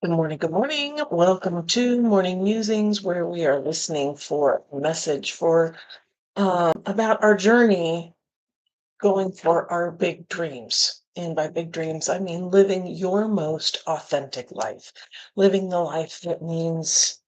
Good morning. Good morning. Welcome to Morning Musings, where we are listening for a message for about our journey going for our big dreams. And by big dreams, I mean living your most authentic life, living the life that means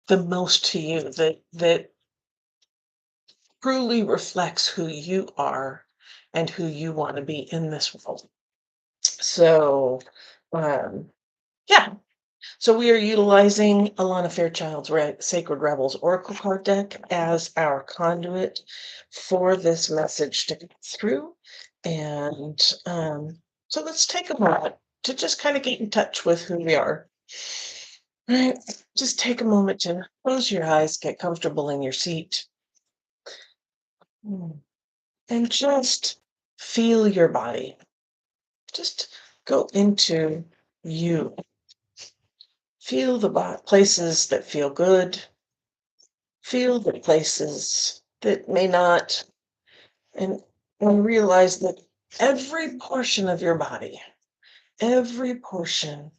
the most to you, that truly reflects who you are and who you want to be in this world. So, um, yeah, So we are utilizing Alana Fairchild's Sacred Rebels Oracle card deck as our conduit for this message to come through. And so let's take a moment to just kind of get in touch with who we are. Right? Just take a moment to close your eyes, get comfortable in your seat, and just feel your body. Just go into you. Feel the places that feel good. Feel the places that may not, and, and realize that every portion of your body, every portion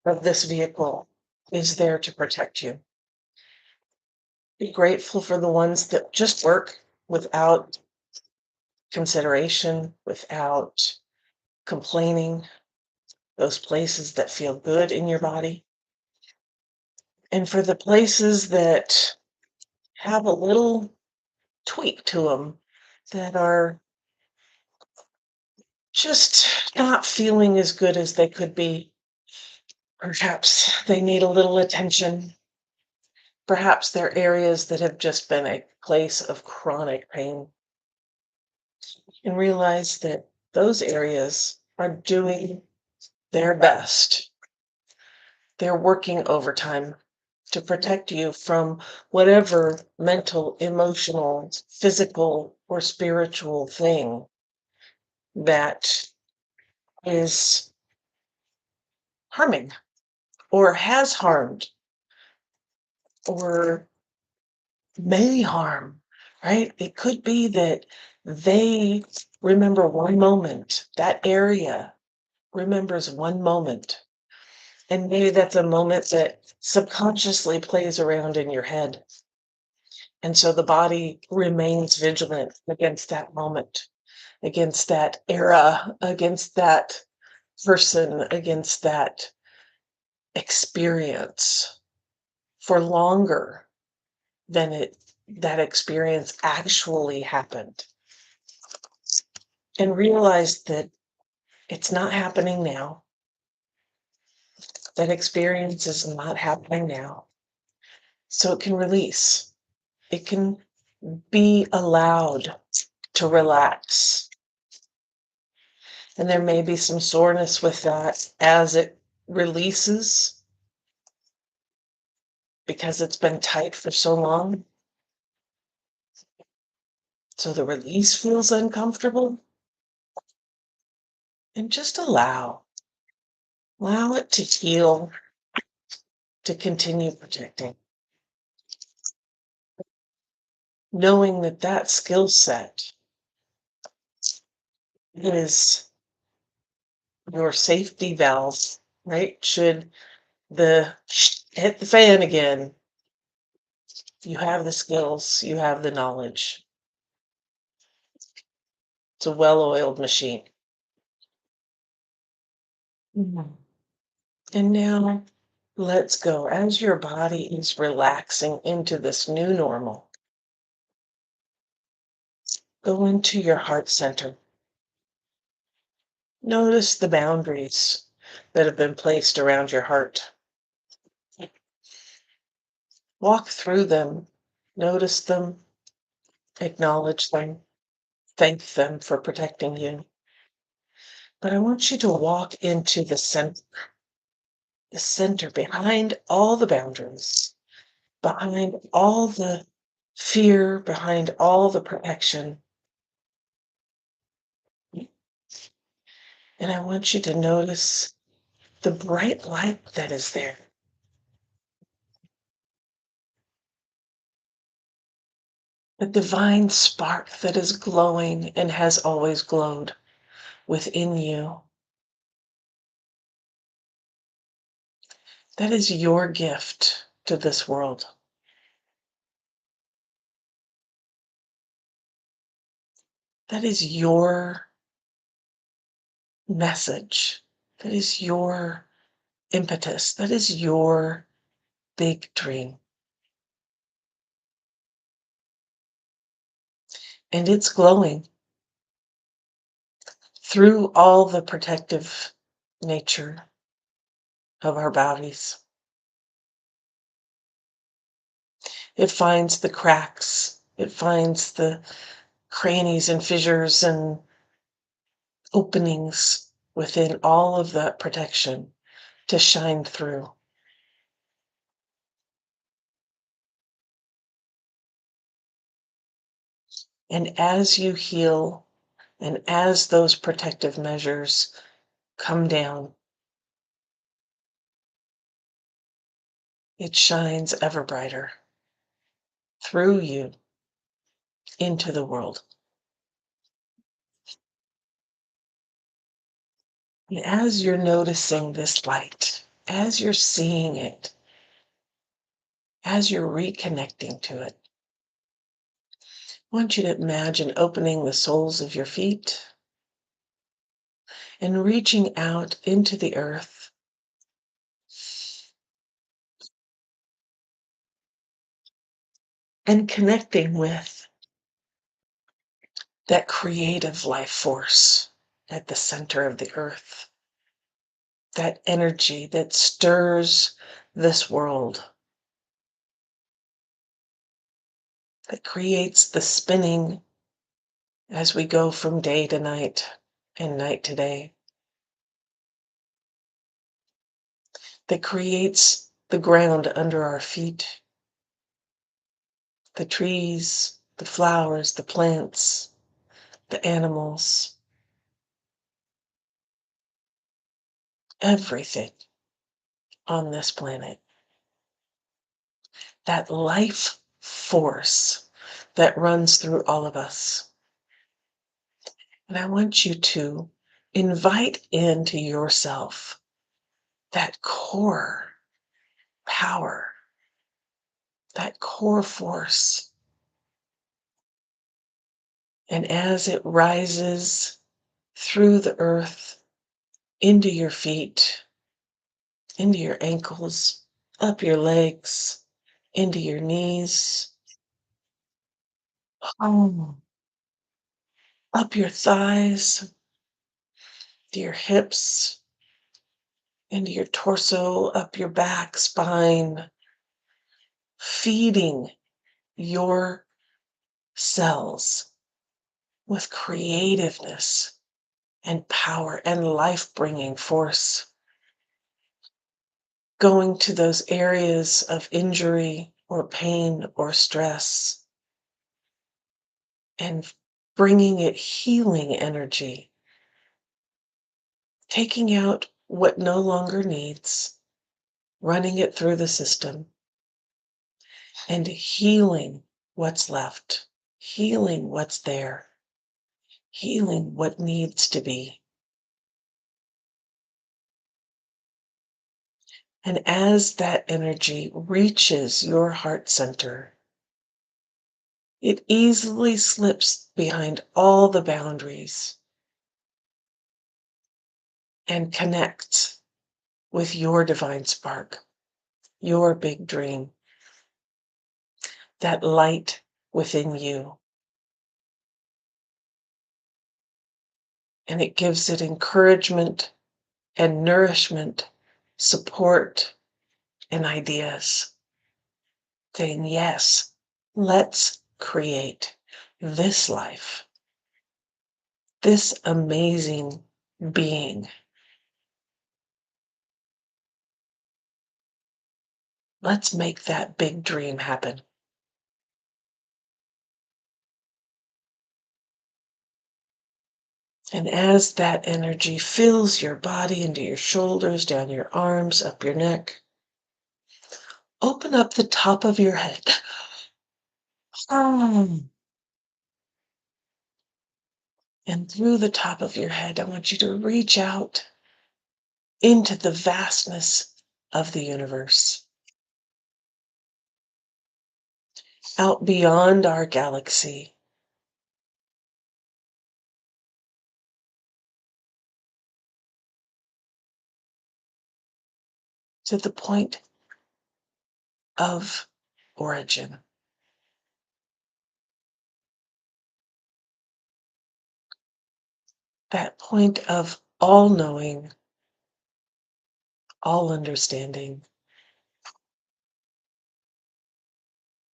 of this vehicle is there to protect you. Be grateful for the ones that just work without consideration, without complaining, those places that feel good in your body. And for the places that have a little tweak to them, that are just not feeling as good as they could be. Perhaps they need a little attention. Perhaps they're areas that have just been a place of chronic pain. And realize that those areas are doing their best. They're working overtime to protect you from whatever mental, emotional, physical, or spiritual thing that is harming or has harmed or may harm, right? It could be that they remember one moment, that area remembers one moment. And maybe that's a moment that subconsciously plays around in your head. And so the body remains vigilant against that moment, against that era, against that person, against that experience for longer than that experience actually happened. And realize that it's not happening now. That experience is not happening now. So it can release. It can be allowed to relax. And there may be some soreness with that as it releases because it's been tight for so long. So the release feels uncomfortable. And just allow it to heal, to continue protecting. Knowing that that skill set is your safety valve, right? Should the hit the fan again, you have the skills, you have the knowledge. It's a well-oiled machine. Mhm. And now let's go. As your body is relaxing into this new normal, go into your heart center. Notice the boundaries that have been placed around your heart. Walk through them, notice them, acknowledge them, thank them for protecting you. But I want you to walk into the center behind all the boundaries, behind all the fear, behind all the protection. And I want you to notice the bright light that is there. The divine spark that is glowing and has always glowed within you. That is your gift to this world. That is your message. That is your impetus. That is your big dream. And it's glowing through all the protective nature of our bodies. It finds the cracks, it finds the crannies and fissures and openings within all of that protection to shine through. And as you heal and as those protective measures come down, it shines ever brighter through you into the world. And as you're noticing this light, as you're seeing it, as you're reconnecting to it, I want you to imagine opening the soles of your feet and reaching out into the earth and connecting with that creative life force at the center of the earth, that energy that stirs this world, that creates the spinning as we go from day to night and night to day, that creates the ground under our feet, the trees, the flowers, the plants, the animals, everything on this planet. That life force that runs through all of us. And I want you to invite into yourself that core power, that core force. And as it rises through the earth, into your feet, into your ankles, up your legs, into your knees, um, up your thighs, to your hips, into your torso, up your back, spine, feeding your cells with creativeness and power and life bringing force, going to those areas of injury or pain or stress and bringing it healing energy, taking out what no longer needs, running it through the system, and healing what's left, healing what's there, healing what needs to be. And as that energy reaches your heart center, it easily slips behind all the boundaries and connects with your divine spark, your big dream, that light within you. And it gives it encouragement and nourishment, support, and ideas, saying, yes, let's create this life, this amazing being. Let's make that big dream happen. And as that energy fills your body into your shoulders, down your arms, up your neck, open up the top of your head. And through the top of your head, I want you to reach out into the vastness of the universe, out beyond our galaxy, to the point of origin. That point of all knowing, all understanding,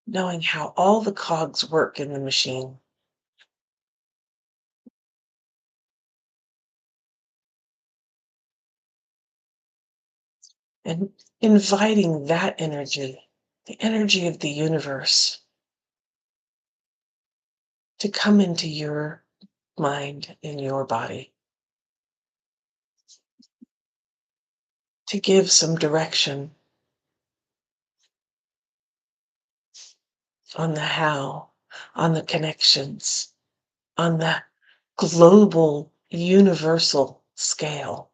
knowing how all the cogs work in the machine. And inviting that energy, the energy of the universe, to come into your mind and your body, to give some direction on the how, on the connections, on the global, universal scale.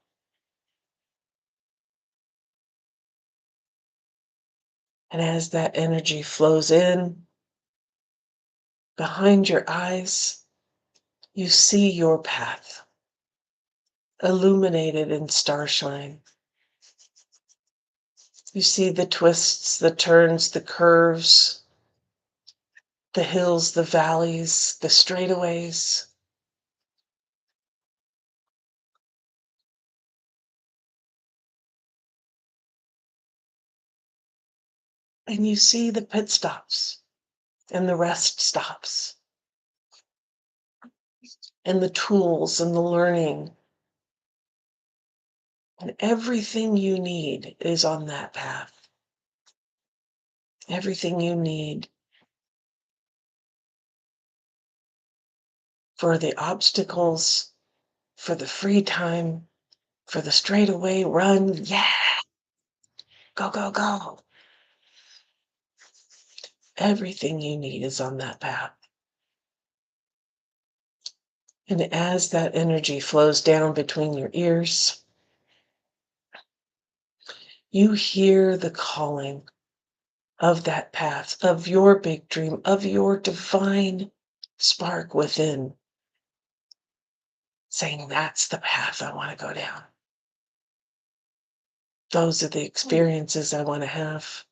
And as that energy flows in, behind your eyes, you see your path illuminated in starshine. You see the twists, the turns, the curves, the hills, the valleys, the straightaways. And you see the pit stops and the rest stops and the tools and the learning. And everything you need is on that path. Everything you need for the obstacles, for the free time, for the straightaway run. Yeah, go, go, go. Everything you need is on that path. And as that energy flows down between your ears, you hear the calling of that path, of your big dream, of your divine spark within, saying, that's the path I want to go down. Those are the experiences I want to have.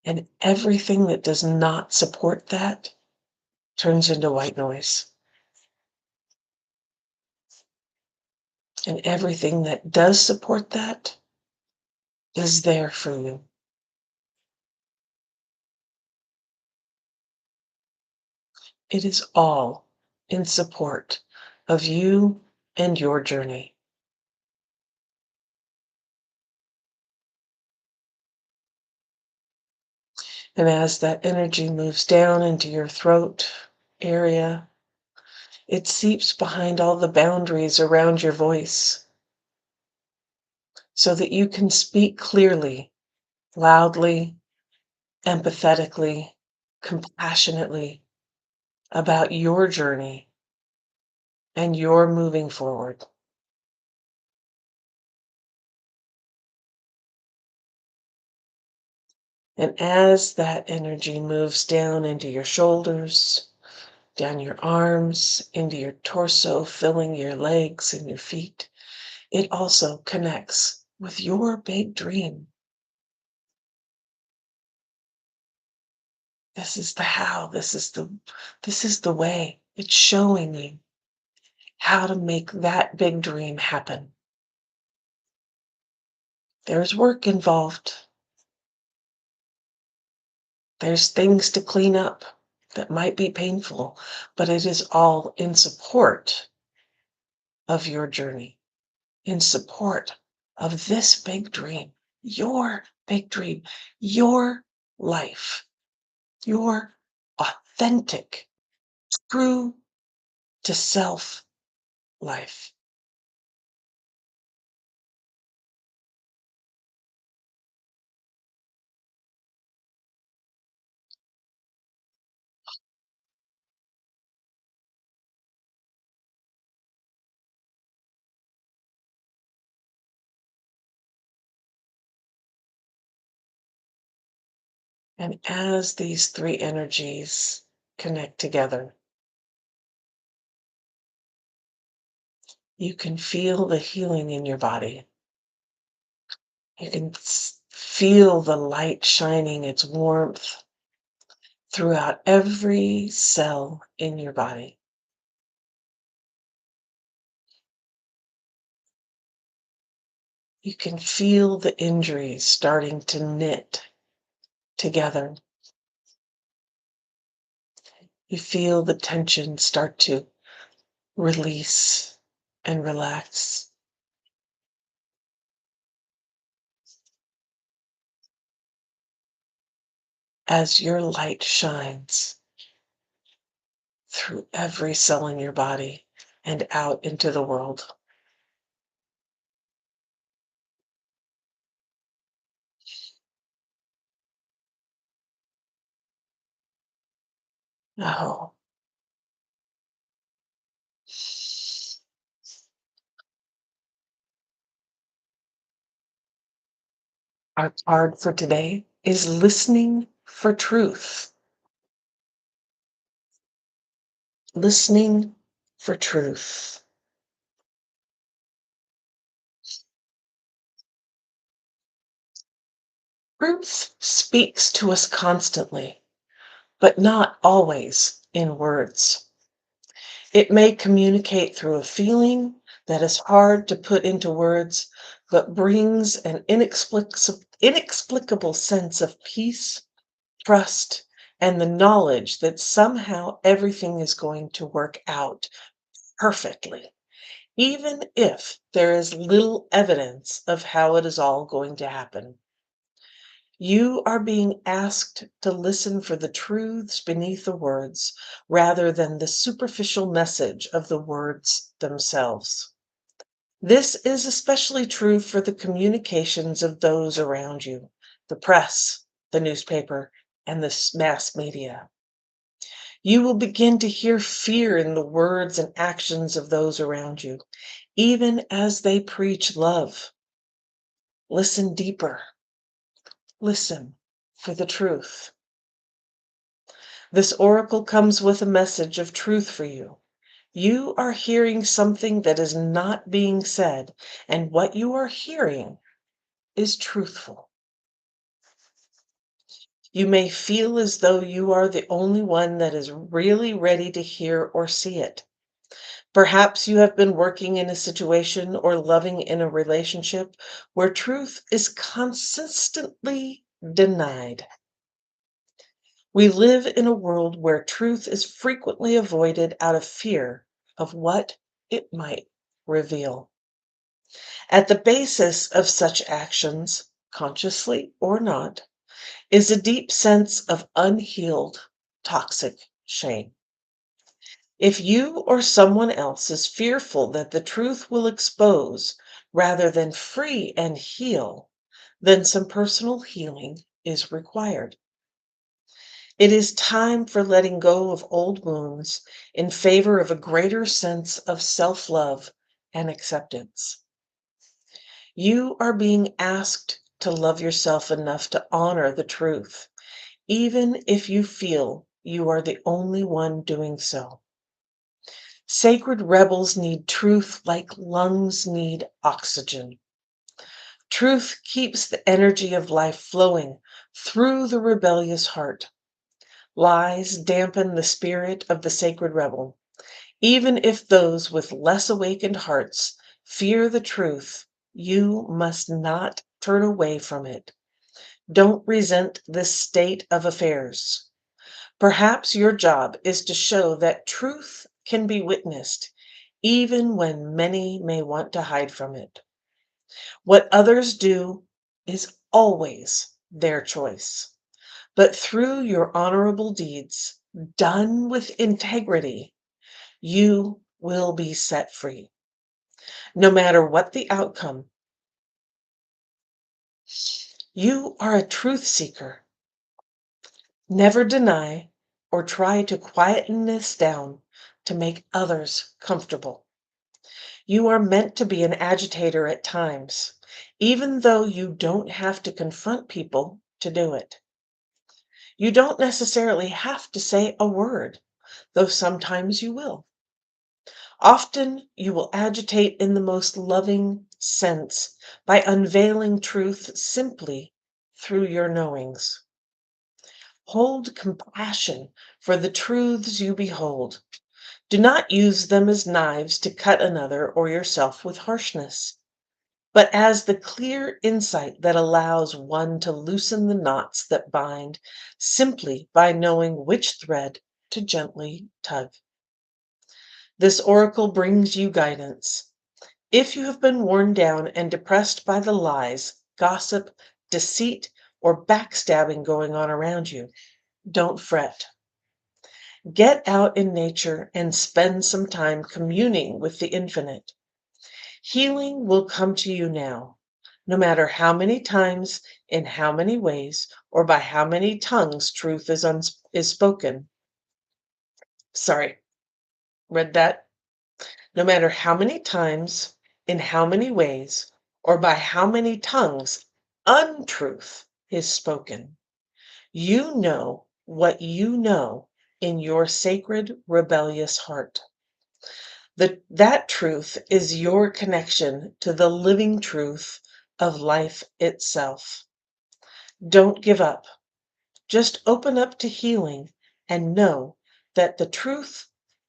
And everything that does not support that turns into white noise. And everything that does support that is there for you. It is all in support of you and your journey. And as that energy moves down into your throat area, it seeps behind all the boundaries around your voice so that you can speak clearly, loudly, empathetically, compassionately about your journey and your moving forward. And as that energy moves down into your shoulders, down your arms, into your torso, filling your legs and your feet, it also connects with your big dream. This is the how, this is the way. It's showing you how to make that big dream happen. There's work involved. There's things to clean up that might be painful, but it is all in support of your journey, in support of this big dream, your big dream, your life, your authentic, true to self life. And as these three energies connect together, you can feel the healing in your body. You can feel the light shining its warmth throughout every cell in your body. You can feel the injuries starting to knit together. You feel the tension start to release and relax. As your light shines through every cell in your body and out into the world. Oh, our card for today is listening for truth. Listening for truth. Truth speaks to us constantly, but not always in words. It may communicate through a feeling that is hard to put into words, but brings an inexplicable sense of peace, trust, and the knowledge that somehow everything is going to work out perfectly, even if there is little evidence of how it is all going to happen. You are being asked to listen for the truths beneath the words rather than the superficial message of the words themselves. This is especially true for the communications of those around you, the press, the newspaper, and the mass media. You will begin to hear fear in the words and actions of those around you, even as they preach love. Listen deeper. Listen for the truth. This oracle comes with a message of truth for you. You are hearing something that is not being said, and what you are hearing is truthful. You may feel as though you are the only one that is really ready to hear or see it. Perhaps you have been working in a situation or loving in a relationship where truth is consistently denied. We live in a world where truth is frequently avoided out of fear of what it might reveal. At the basis of such actions, consciously or not, is a deep sense of unhealed, toxic shame. If you or someone else is fearful that the truth will expose rather than free and heal, then some personal healing is required. It is time for letting go of old wounds in favor of a greater sense of self love and acceptance. You are being asked to love yourself enough to honor the truth, even if you feel you are the only one doing so. Sacred rebels need truth like lungs need oxygen. Truth keeps the energy of life flowing through the rebellious heart. Lies dampen the spirit of the sacred rebel. Even if those with less awakened hearts fear the truth, you must not turn away from it. Don't resent this state of affairs. Perhaps your job is to show that truth can be witnessed, even when many may want to hide from it. What others do is always their choice. But through your honorable deeds, done with integrity, you will be set free. No matter what the outcome, you are a truth seeker. Never deny or try to quieten this down to make others comfortable. You are meant to be an agitator at times, even though you don't have to confront people to do it. You don't necessarily have to say a word, though sometimes you will. Often you will agitate in the most loving sense by unveiling truth simply through your knowings. Hold compassion for the truths you behold. Do not use them as knives to cut another or yourself with harshness, but as the clear insight that allows one to loosen the knots that bind simply by knowing which thread to gently tug. This oracle brings you guidance. If you have been worn down and depressed by the lies, gossip, deceit, or backstabbing going on around you, don't fret. Get out in nature and spend some time communing with the infinite. Healing will come to you now, no matter how many times, in how many ways, or by how many tongues truth is spoken. Sorry, read that? No matter how many times, in how many ways, or by how many tongues untruth is spoken. You know what you know in your sacred, rebellious heart. That truth is your connection to the living truth of life itself. Don't give up. Just open up to healing and know that the truth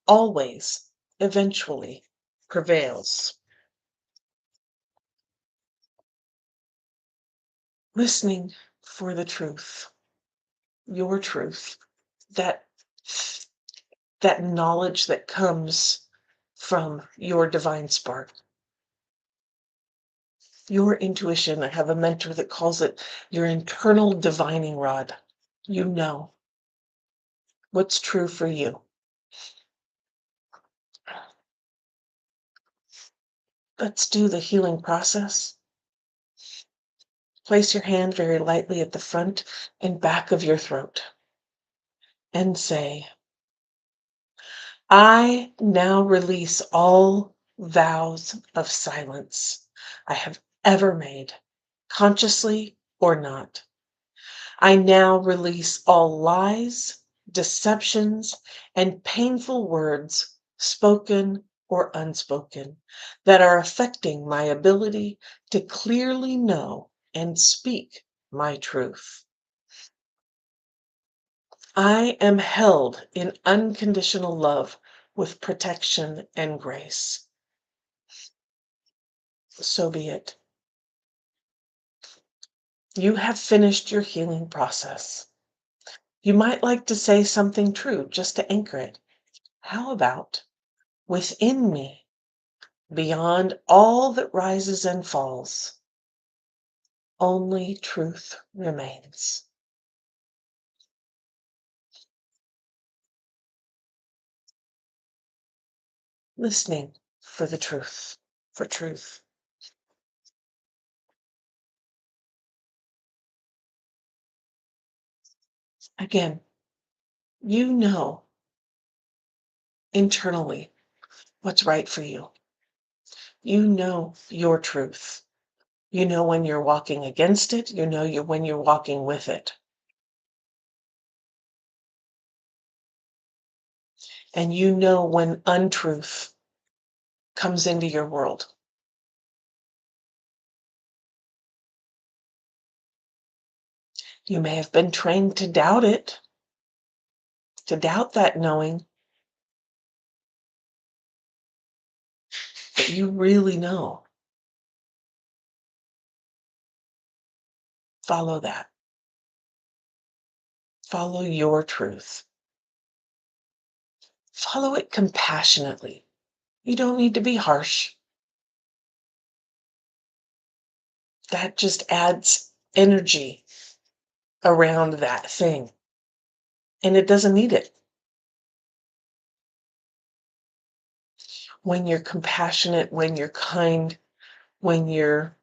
always, eventually, prevails. Listening for the truth, your truth, that that knowledge that comes from your divine spark, your intuition. I have a mentor that calls it your internal divining rod. You know what's true for you. Let's do the healing process. Place your hand very lightly at the front and back of your throat and say, I now release all vows of silence I have ever made, consciously or not. I now release all lies, deceptions, and painful words, spoken or unspoken, that are affecting my ability to clearly know and speak my truth. I am held in unconditional love with protection and grace. So be it. You have finished your healing process. You might like to say something true just to anchor it. How about, within me, beyond all that rises and falls, only truth remains. Listening for the truth, for truth. Again, you know internally what's right for you. You know your truth. You know when you're walking against it. You know when you're walking with it. And you know when untruth comes into your world. You may have been trained to doubt it, to doubt that knowing, but you really know. Follow that. Follow your truth. Follow it compassionately. You don't need to be harsh. That just adds energy around that thing, and it doesn't need it. When you're compassionate, when you're kind, when you're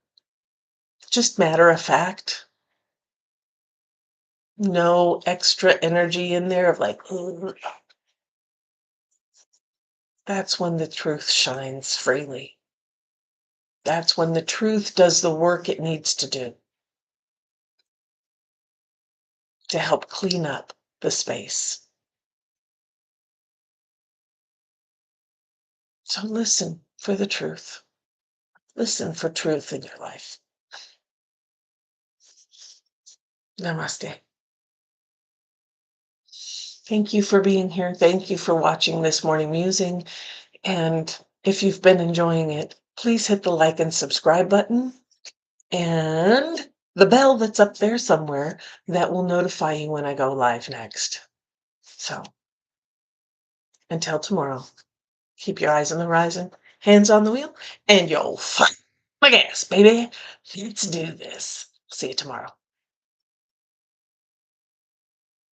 just matter of fact, no extra energy in there of like, "Ugh," that's when the truth shines freely. That's when the truth does the work it needs to do. to help clean up the space. So listen for the truth. Listen for truth in your life. Namaste. Thank you for being here. Thank you for watching this morning musing. And if you've been enjoying it, please hit the like and subscribe button and the bell that's up there somewhere that will notify you when I go live next. So until tomorrow, keep your eyes on the horizon, hands on the wheel, and yo, fuck my gas, baby. Let's do this. See you tomorrow.